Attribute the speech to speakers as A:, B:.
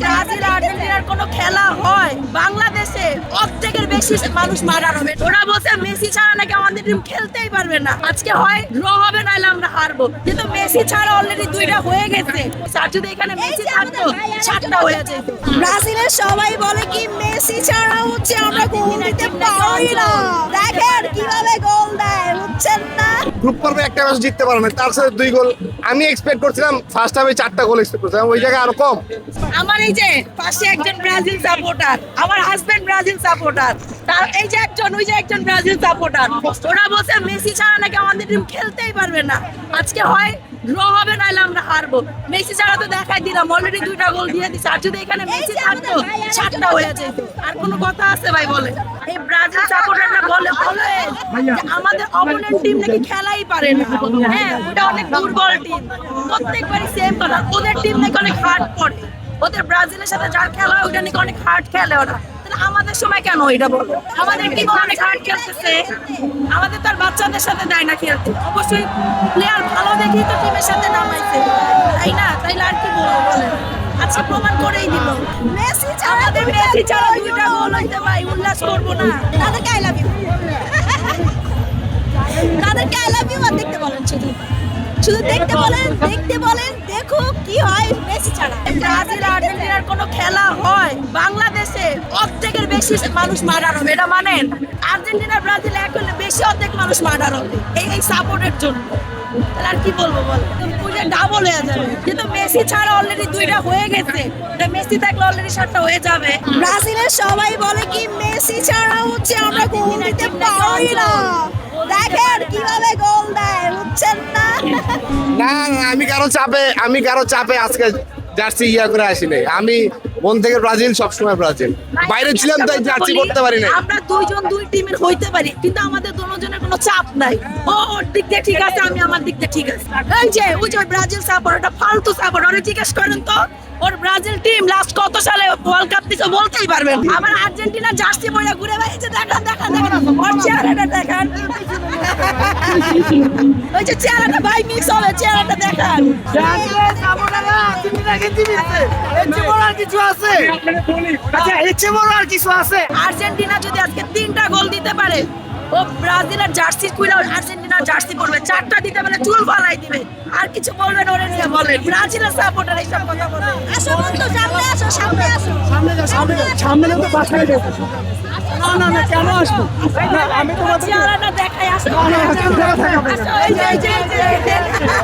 A: Brazil আর্জেন্টিনার কোনো খেলা হয় বাংলাদেশে অর্ধেকের বেশি মানুষ মারা হবে। ওরা বলছে মেসি ছাড়া নাকি আমাদের টিম খেলতেই পারবে না। আজকে হয় ড্র হবে, নাহলে আমরা হারবো। কিন্তু মেসি ছাড়া অলরেডি 2টা হয়ে গেছে। আর যদি এখানে মেসি থাকতো 7টা হয়ে যেত। ব্রাজিলের সবাই বলে কি মেসি ছাড়া হচ্ছে আমরা গোল দিতে পারি না। দেখেন কিভাবে গোল দেয়, বুঝছেন না?
B: গ্রুপ পর্বে একটা ম্যাচ জিততে পারে না, তার সাথে 2 গোল। আমি এক্সপেক্ট করছিলাম ফার্স্ট হাফে 4টা গোল এক্সপেক্ট করছিলাম, ওই জায়গায় আরো কম।
A: আমার এই যে পাশে একজন ব্রাজিল সাপোর্টার, আমার হাজবেন্ড ব্রাজিল সাপোর্টার, তার এই যে একজন, ওই যে একজন ব্রাজিল সাপোর্টার। ওরা বলছে মেসি ছাড়া নাকি আমাদের টিম খেলতেই পারবে না। আজকে হয় ড্র হবে, নাহলে আমরা হারবো। মেসি ছাড়া তো দেখাই দিলাম, অলরেডি 2টা গোল দিয়ে দিচ্ছে। আর যদি এখানে মেসি থাকতো 7টা হয়ে যেত। আর কোনো কথা আছে ভাই? বলে এই ব্রাজিল সাপোর্টাররা বলে যে আমাদের অপোনেন্ট টিম নাকি খেলাই পারে না। হ্যাঁ, ওটা অনেক দুর্বল টিম। প্রত্যেকবারই সেম কথা, ওদের টিম নাকি অনেক হার্ড পড়ে। ওদের ব্রাজিলের সাথে যার খেলা হয় ওটা নাকি অনেক হার্ড খেলে ওরা। আমাদের সময় কেন এটা বলো? আমাদের টিম অনেক হার্ড খেলতেছে, আমাদের তার বাচ্চাদের সাথে দেয় না খেলতে। অবশ্যই প্লেয়ার ভালো দেখি তো টিমের সাথে নামাইছে, তাই না? তাইলে আর কি বলবো বলেন? আচ্ছা, প্রমাণ করেই দিল মেসি ছাড়া, আমাদের মেসি ছাড়া 2টা গোল হইতে ভাই উল্লাস করবো না। তাদেরকে আই লাভ ইউ, তাদেরকে আই লাভ ইউ। আর দেখতে বলেন, শুধু শুধু দেখতে বলেন, দেখতে বলেন, দেখো কি হয় মেসি ছাড়া। ব্রাজিল আর্জেন্টিনার কোনো খেলা হয় বাংলাদেশে অর্ধেকের বেশি মানুষ মার্ডার হবে, এটা মানেন? আর্জেন্টিনা ব্রাজিল এক হলে বেশি অর্ধেক মানুষ মার্ডার হবে এই সাপোর্টের জন্য। তাহলে আর কি বলবো বল? পুরো ডাবল হয়ে যাবে। কিন্তু মেসি ছাড়া অলরেডি 2টা হয়ে গেছে, এটা মেসি থাকলে অলরেডি 7টা হয়ে যাবে। ব্রাজিলের সবাই বলে কি মেসি ছাড়া হচ্ছে আমরা গোল দিতে পারি না। দেখেন কিভাবে গোল দেয়, বুঝছেন না?
B: না না, আমি কারো চাপে আজকে জার্সি করে আসিনি। আমি মন থেকে ব্রাজিল, সবসময় ব্রাজিল। বাইরে ছিলাম তাই জার্সি করতে পারি না।
A: আমরা 2 জন 2 টিমের হইতে পারি, কিন্তু আমাদের দুজনের কোনো চাপ নাই। ওর দিক দিয়ে ঠিক আছে, আমি আমার দিক দিয়ে ঠিক আছে। এই যে ওই যে ব্রাজিল সাপোর্টারটা ফালতু সাপোর্টার, ওরে জিজ্ঞেস করেন তো ওর ব্রাজিল টিম লাস্ট কত সালে ওয়ার্ল্ড কাপ দিছে বলতেই পারবেন। আমার আর্জেন্টিনা জার্সি পরে ঘুরে বেড়াচ্ছে, দেখান দেখান দেখান ওর চেহারাটা দেখান। ওই যে চেহারাটা ভাই মিক্স হবে, চেহারাটা দেখান। আর্জেন্টিনা যদি আজকে 3টা গোল দিতে পারে, ও ব্রাজিলের জার্সি খুলে আর্জেন্টিনার জার্সি পরবে। 4টা দিতে পারে চুল ফালাই দিবে। আর কিছু বলবেন ওরে নিয়ে বলেন? ব্রাজিলের সাপোর্টার এইসব কথা বলে। আসো বন্ধু, সামনে আসো, সামনে আসো,
C: সামনে তো পাঠাই দেবো। না কেন আসবো? আমি তোমার
A: চেহারাটা দেখাই। আসো, এই যে এই যে আর্জেন্টিনা।